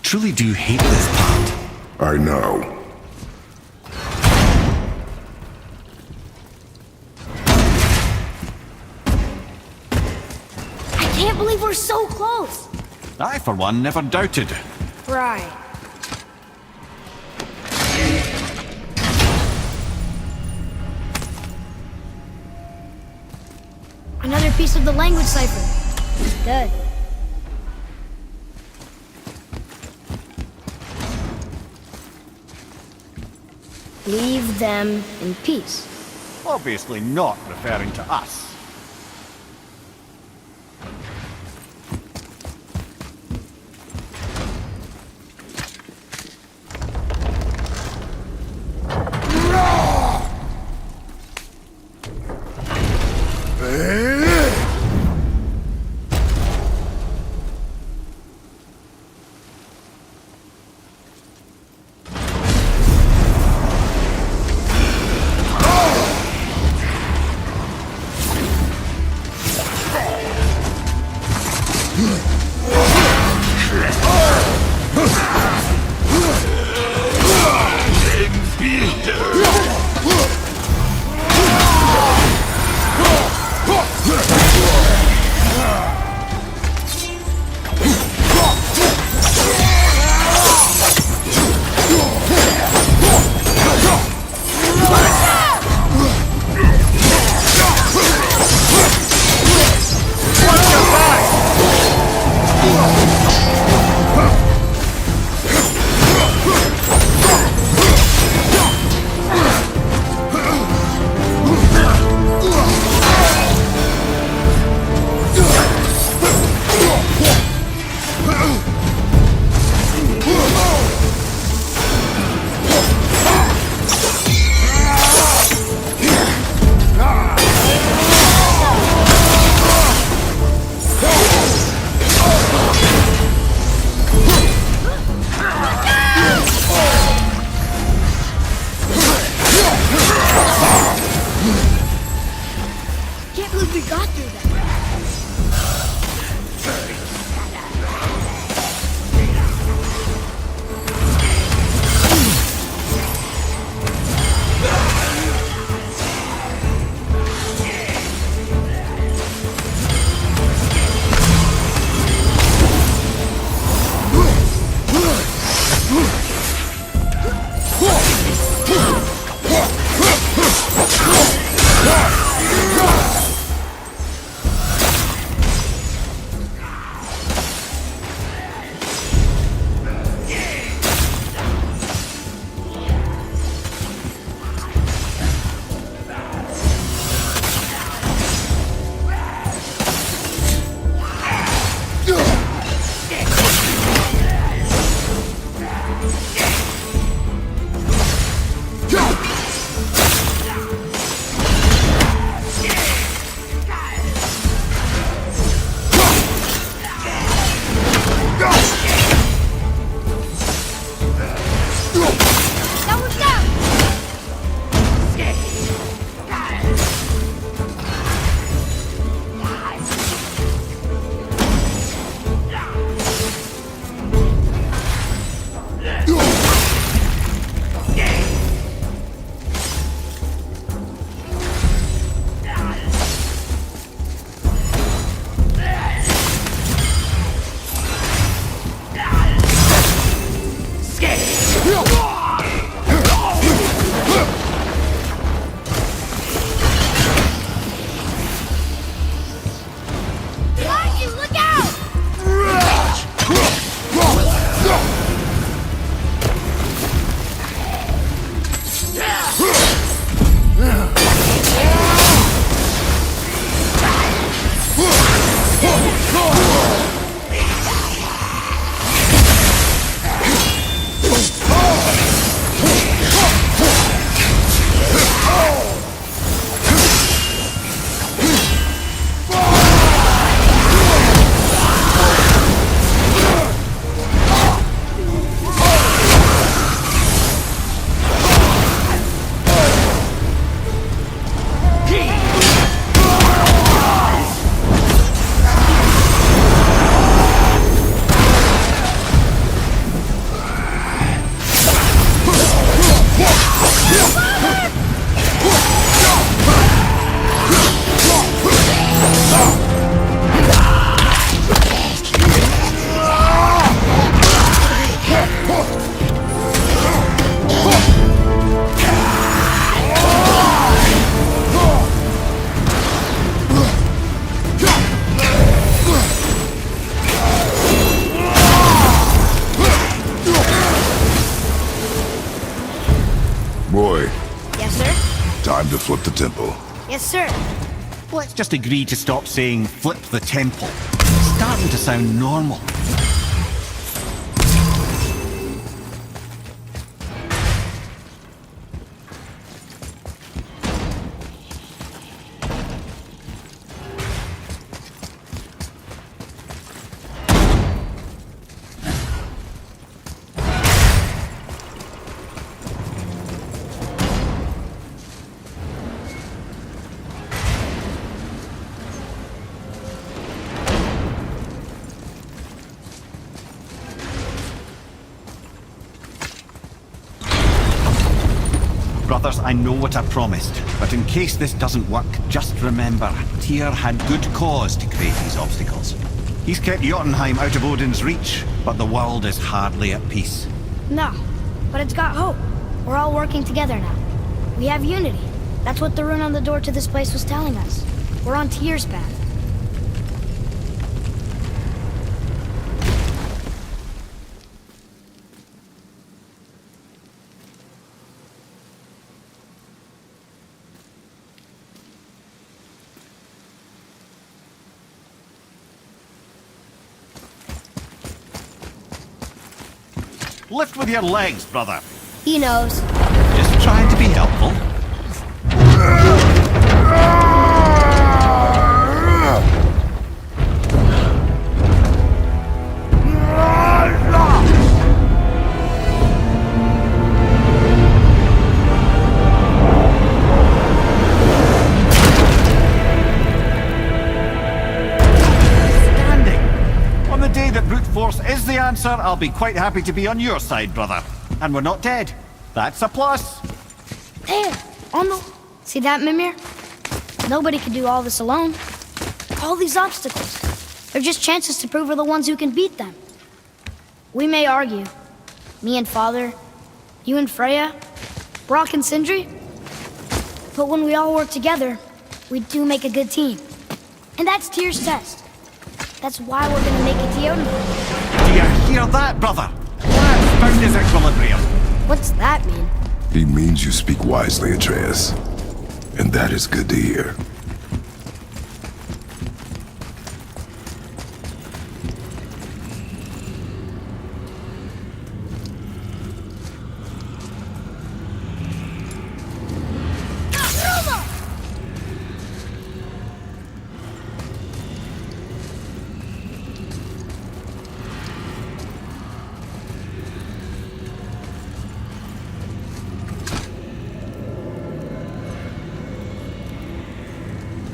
truly do hate this part. I know. I can't believe we're so close. I, for one, never doubted. Right. Another piece of the language cipher. Good. Leave them in peace. Obviously not referring to us. Can't believe we got through that. up the temple. Yes, sir. Let's just agree to stop saying flip the temple. It's starting to sound normal. Brothers, I know what I promised, but in case this doesn't work, just remember, Tyr had good cause to create these obstacles. He's kept Jotunheim out of Odin's reach, but the world is hardly at peace. No, but it's got hope. We're all working together now. We have unity. That's what the rune on the door to this place was telling us. We're on Tyr's path. Lift with your legs, brother. He knows. Just trying to be helpful. On the day that brute force is the answer, I'll be quite happy to be on your side, brother. And we're not dead. That's a plus. There, on the... See that, Mimir? Nobody can do all this alone. All these obstacles. They're just chances to prove we're the ones who can beat them. We may argue. Me and Father, you and Freya, Brock and Sindri. But when we all work together, we do make a good team. And that's Tyr's test. That's why we're gonna make it to Jotunheim. Do you hear that, brother? That's found his equilibrium. What's that mean? He means you speak wisely, Atreus. And that is good to hear.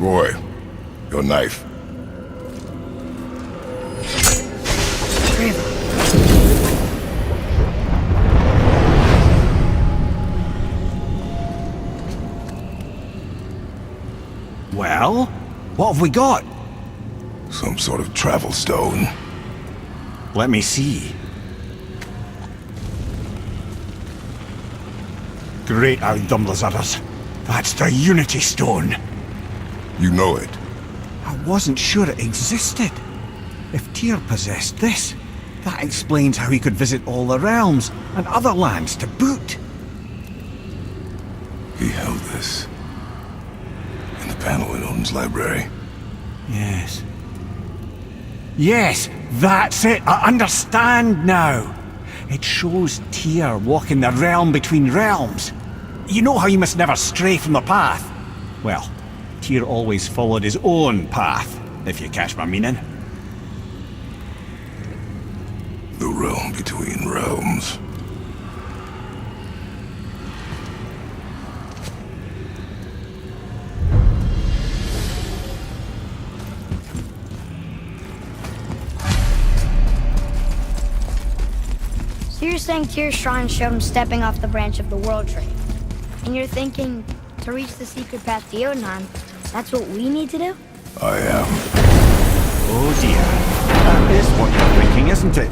Roy, your knife. Well, what have we got? Some sort of travel stone. Let me see. Great Outdumblers. That's the Unity Stone. You know it. I wasn't sure it existed. If Tyr possessed this, that explains how he could visit all the realms and other lands to boot. He held this in the panel in Odin's library. Yes. Yes, that's it. I understand now. It shows Tyr walking the realm between realms. You know how you must never stray from the path? Well, Tyr always followed his own path, if you catch my meaning. The realm between realms. So you're saying Tyr's shrine showed him stepping off the branch of the World Tree. And you're thinking, to reach the secret path to Jotunheim, that's what we need to do? I am. Oh dear. That is what you're thinking, isn't it?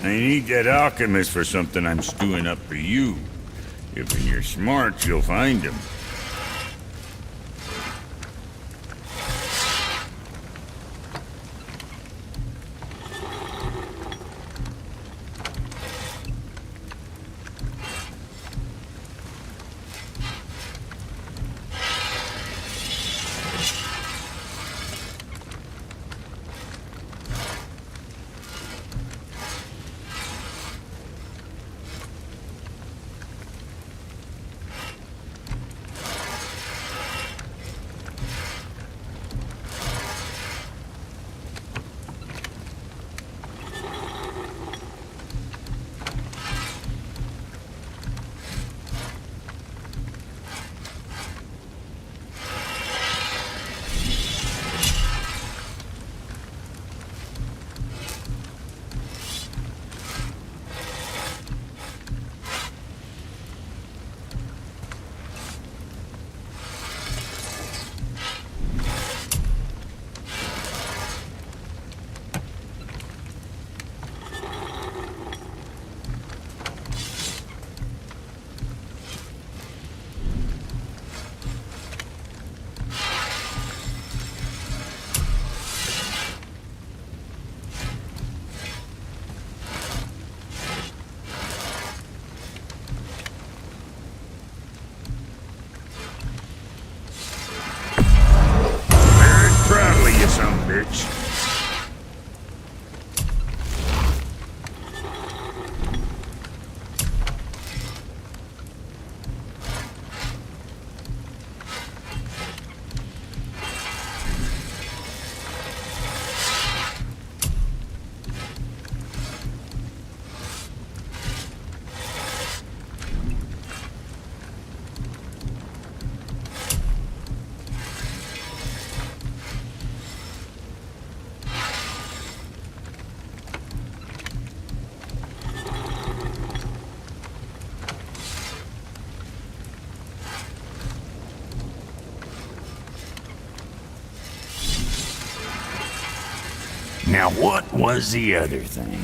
I need that alchemist for something I'm stewing up for you. If you're smart, you'll find him. storage. Now what was the other thing?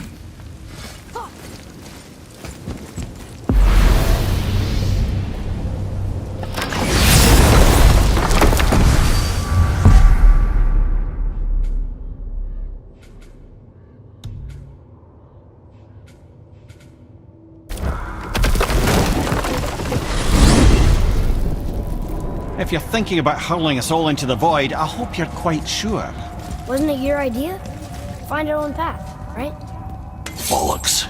If you're thinking about hurling us all into the void, I hope you're quite sure. Wasn't it your idea? Find our own path, right? Bollocks.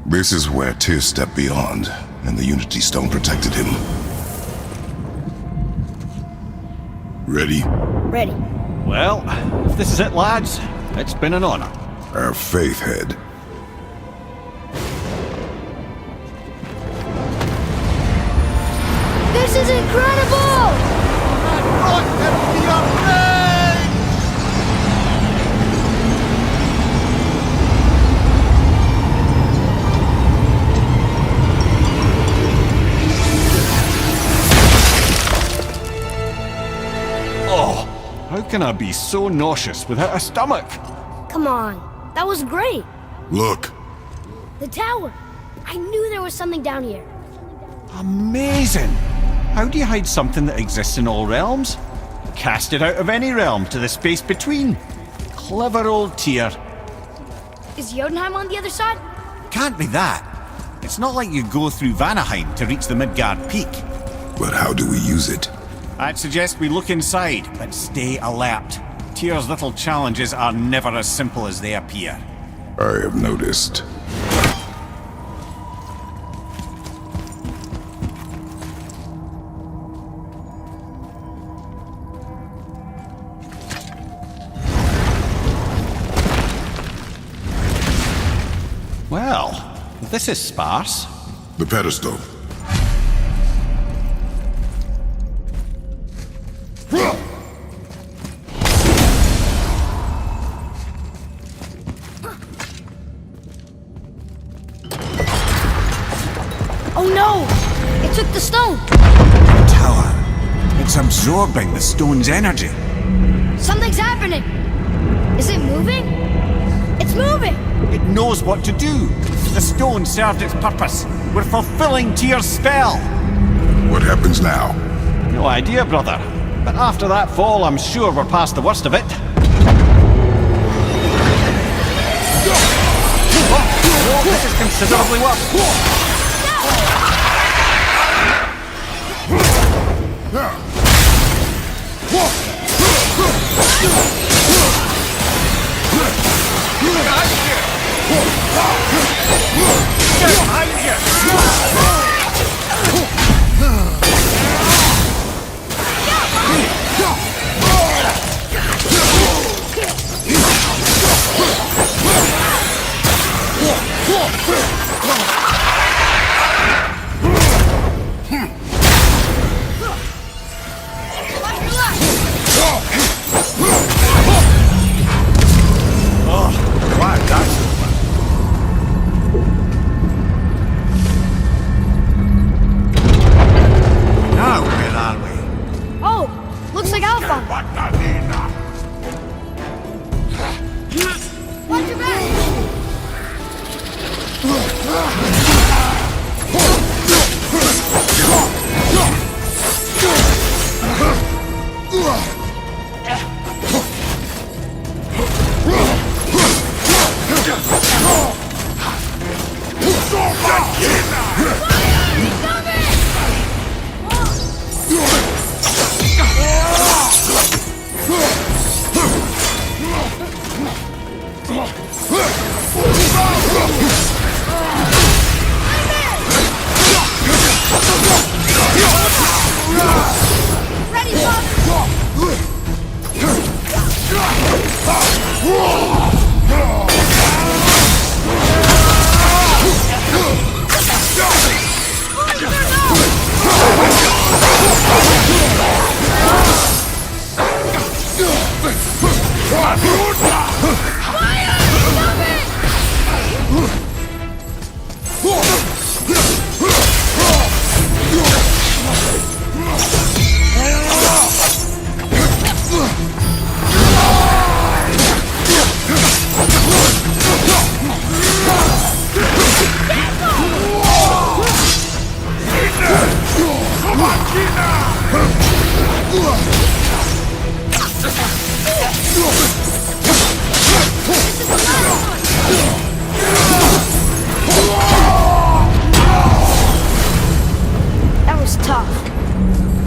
This is where Tyr stepped beyond, and the Unity Stone protected him. Ready? Ready. Well, if this is it, lads, it's been an honor. Our faith head. This is incredible! Oh, how can I be so nauseous without a stomach? Come on, that was great. Look. The tower. I knew there was something down here. Amazing! How do you hide something that exists in all realms? Cast it out of any realm to the space between. Clever old Tyr. Is Jotunheim on the other side? Can't be that. It's not like you go through Vanaheim to reach the Midgard Peak. But how do we use it? I'd suggest we look inside, but stay alert. Tyr's little challenges are never as simple as they appear. I have noticed. Well, this is sparse. The pedestal. Oh no! It took the stone! Tower. It's absorbing the stone's energy. Something's happening! Is it moving? It's moving! It knows what to do. The stone served its purpose. We're fulfilling Tyr's spell. What happens now? No idea, brother. But after that fall, I'm sure we're past the worst of it. Oh, this is considerably worse.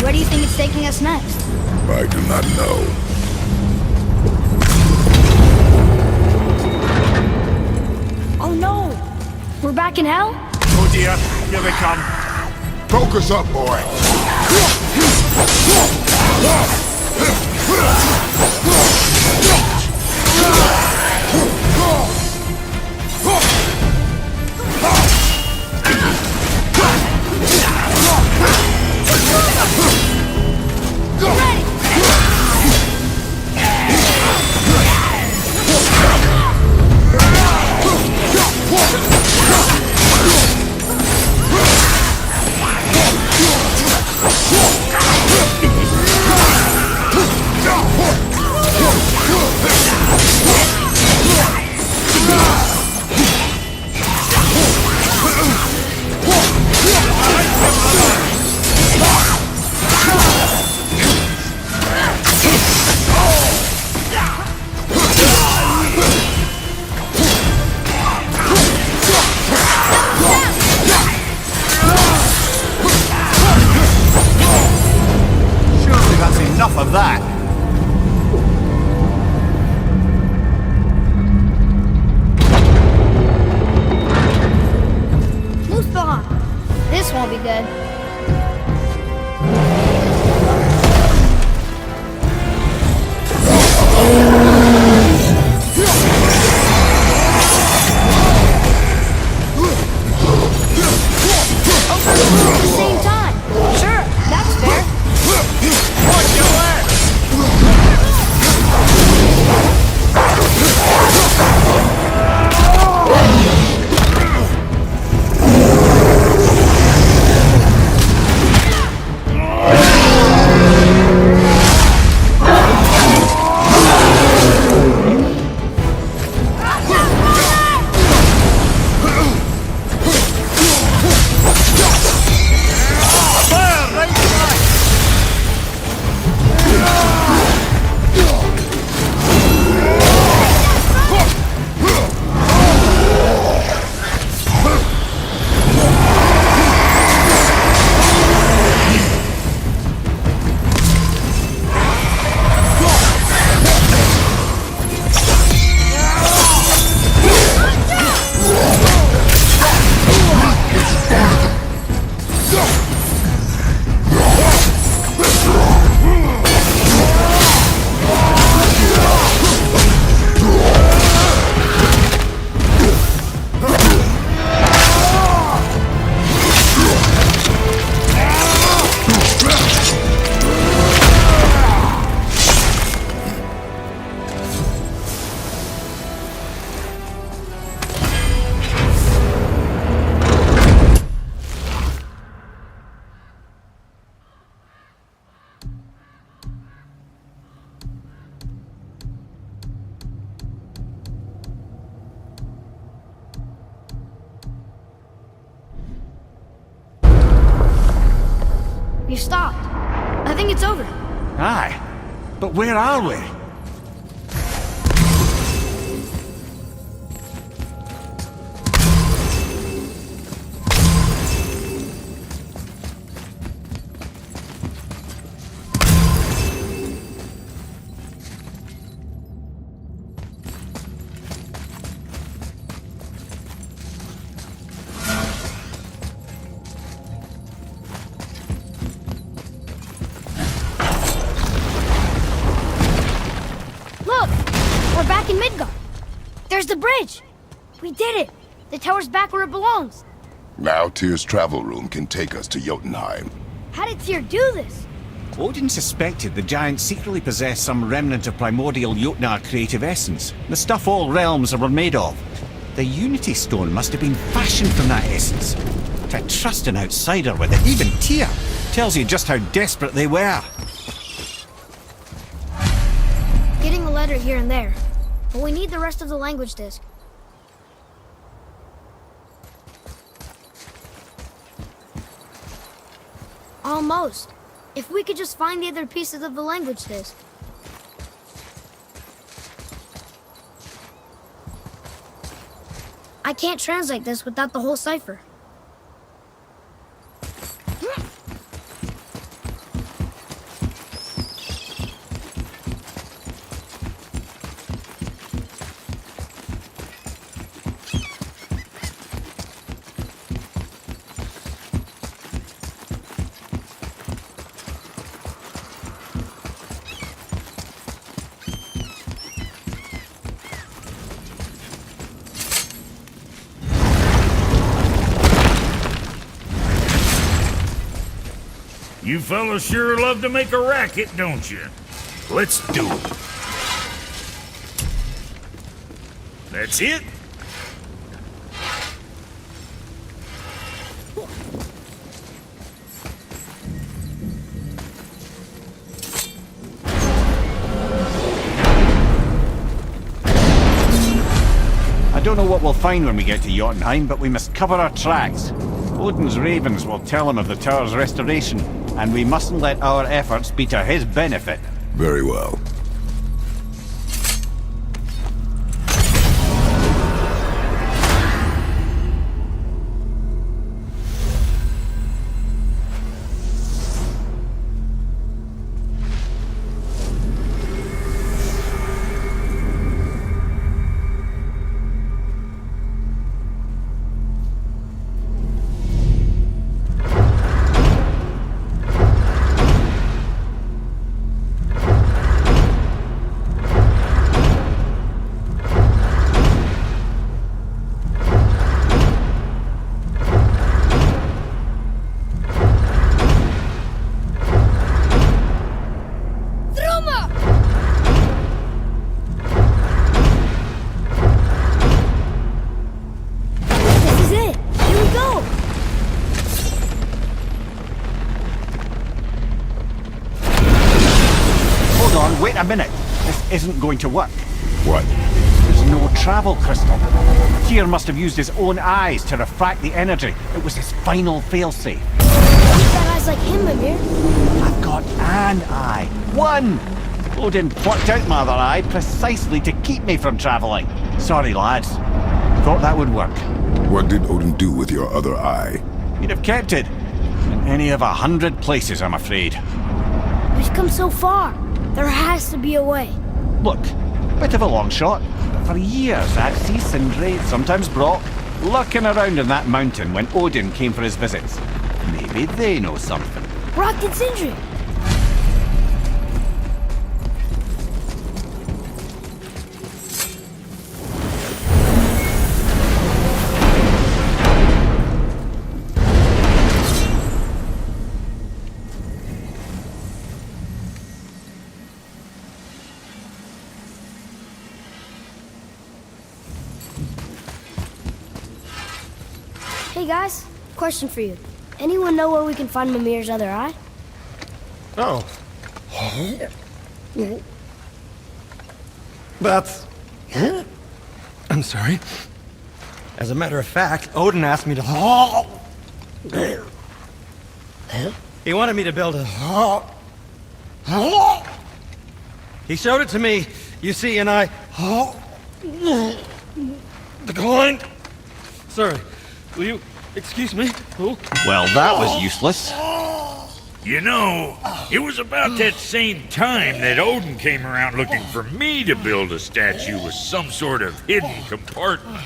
Where do you think it's taking us next? I do not know. Oh no! We're back in hell? Oh dear, here they come. Focus up, boy. Surely that's enough of that. Mustafa! This won't be good. At the same time. Sure, that's fair. Watch your left! Fire right back! You stopped. I think it's over. Aye. But where are we? Look! We're back in Midgard. There's the bridge. We did it. The tower's back where it belongs. Now Tyr's travel room can take us to Jotunheim. How did Tyr do this? Odin suspected the giant secretly possessed some remnant of primordial Jotnar creative essence, the stuff all realms were made of. The Unity Stone must have been fashioned from that essence. To trust an outsider with it, even Tyr, tells you just how desperate they were. Getting a letter here and there. But we need the rest of the language disk. Almost. If we could just find the other pieces of the language disk. I can't translate this without the whole cipher. You fellas sure love to make a racket, don't you? Let's do it. That's it? I don't know what we'll find when we get to Jotunheim, but we must cover our tracks. Odin's ravens will tell him of the tower's restoration, and we mustn't let our efforts be to his benefit. Very well. Wait a minute. This isn't going to work. What? There's no travel crystal. Tyr must have used his own eyes to refract the energy. It was his final failsafe. You've got eyes like him, Mimir. I've got an eye. One! Odin plucked out my other eye precisely to keep me from traveling. Sorry, lads. Thought that would work. What did Odin do with your other eye? He'd have kept it. In any of 100 places, I'm afraid. We've come so far. There has to be a way. Look, bit of a long shot, but for years I'd see Sindri, sometimes Brock, lurking around in that mountain when Odin came for his visits. Maybe they know something. Brock and Sindri. Hey guys, question for you. Anyone know where we can find Mimir's other eye? Oh. That's... I'm sorry. As a matter of fact, Odin asked me to... He wanted me to build a... He showed it to me, you see, and I... Declined. Sorry. Will you excuse me? Oh. Well, that was useless. You know, it was about that same time that Odin came around looking for me to build a statue with some sort of hidden compartment.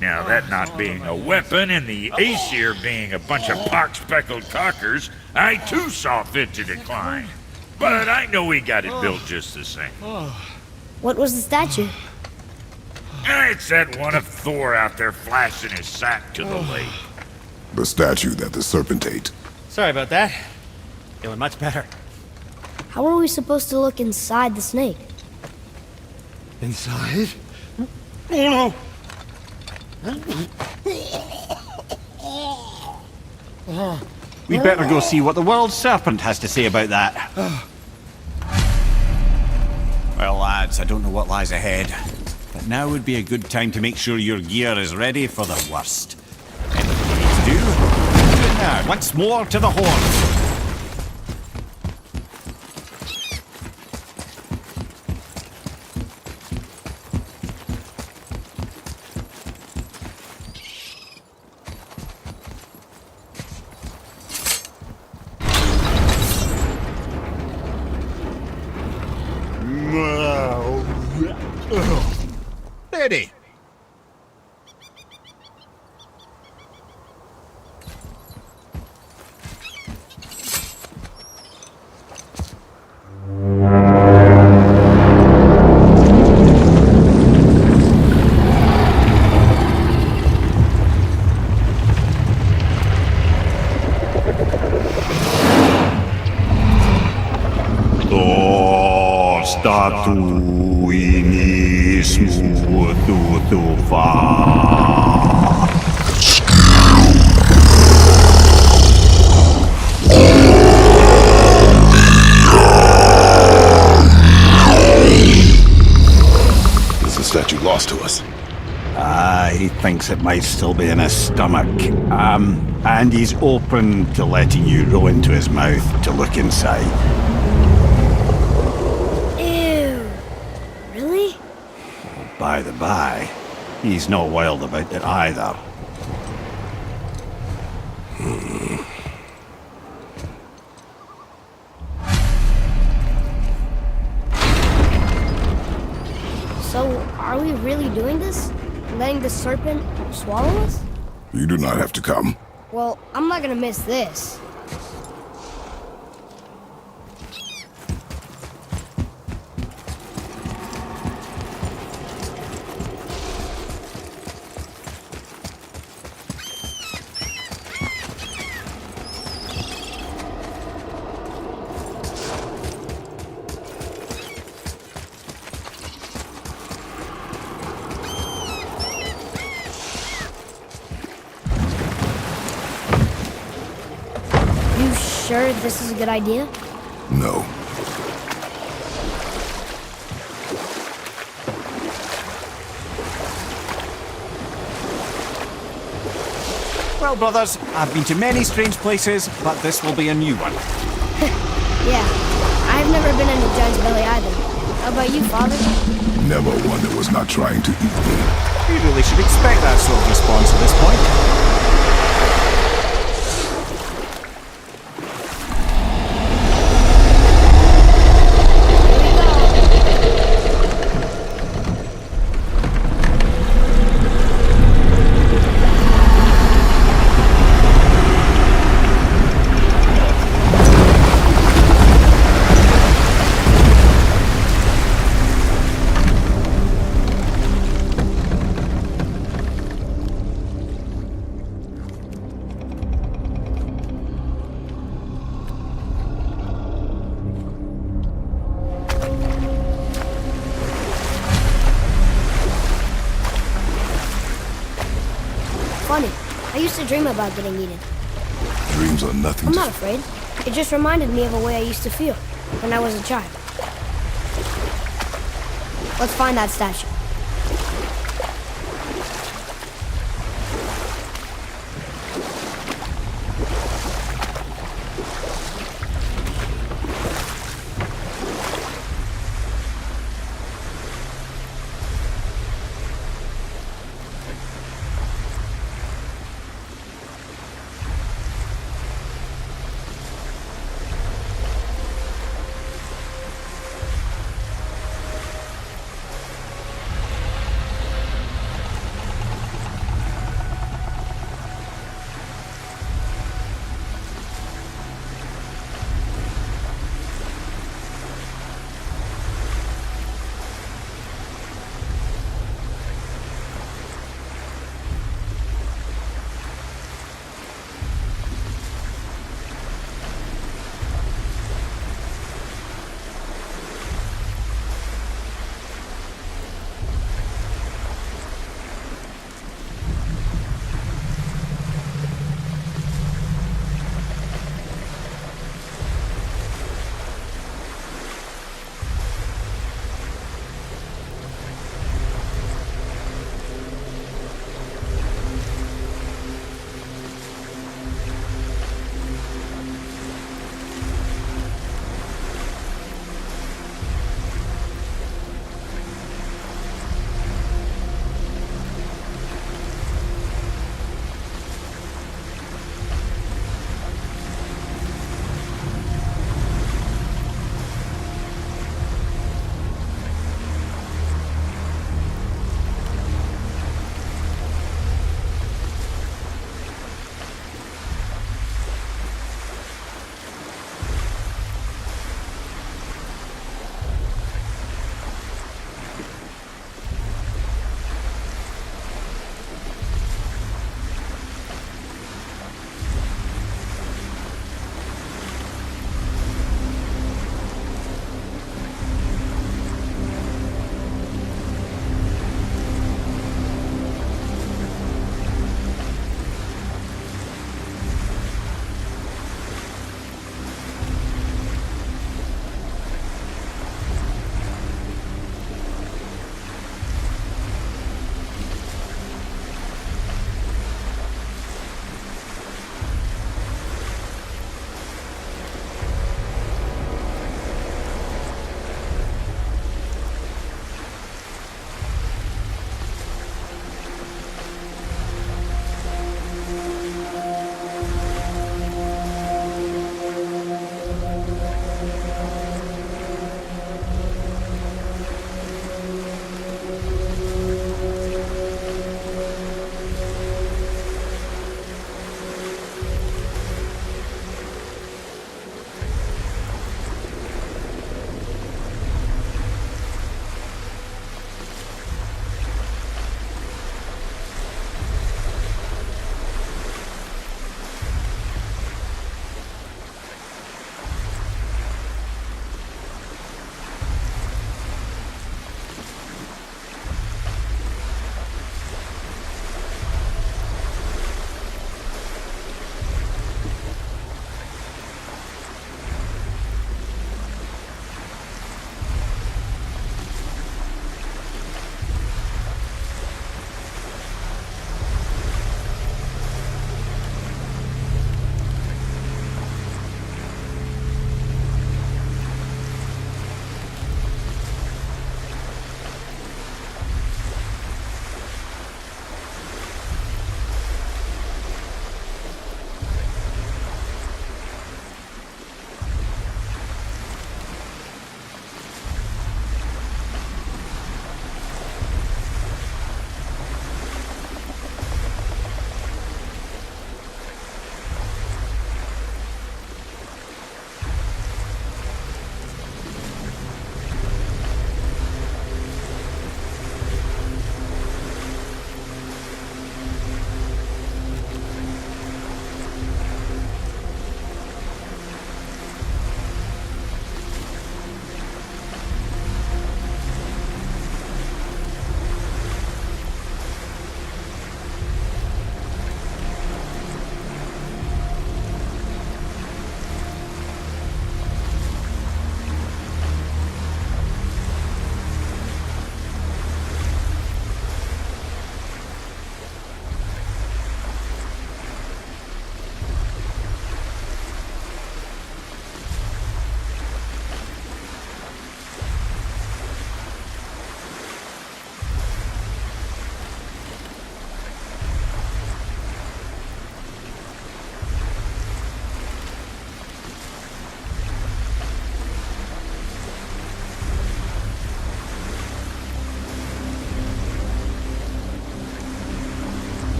Now, that not being a weapon and the Aesir being a bunch of pock-speckled cockers, I too saw fit to decline. But I know he got it built just the same. What was the statue? It's that one of Thor out there flashing his sack to the lake. The statue that the serpent ate. Sorry about that. Feeling much better. How are we supposed to look inside the snake? Inside? Oh no! We'd better go see what the world serpent has to say about that. Well, lads, I don't know what lies ahead, but now would be a good time to make sure your gear is ready for the worst. Anything you need to do it now. Once more to the horn. Ready. To statuinismu tutufa. Is the statue lost to us? He thinks it might still be in his stomach. And he's open to letting you roll into his mouth to look inside. Ew. Really? By the by, he's not wild about it either. So, are we really doing this? Letting the serpent swallow us? You do not have to come. Well, I'm not gonna miss this. You sure this is a good idea? No. Well, brothers, I've been to many strange places, but this will be a new one. Yeah. I've never been in a giant's belly either. How about you, Father? Never one that was not trying to eat me. We really should expect that sort of response at this point. Funny. I used to dream about getting eaten. Dreams are nothing I'm to... not afraid. It just reminded me of a way I used to feel when I was a child. Let's find that statue.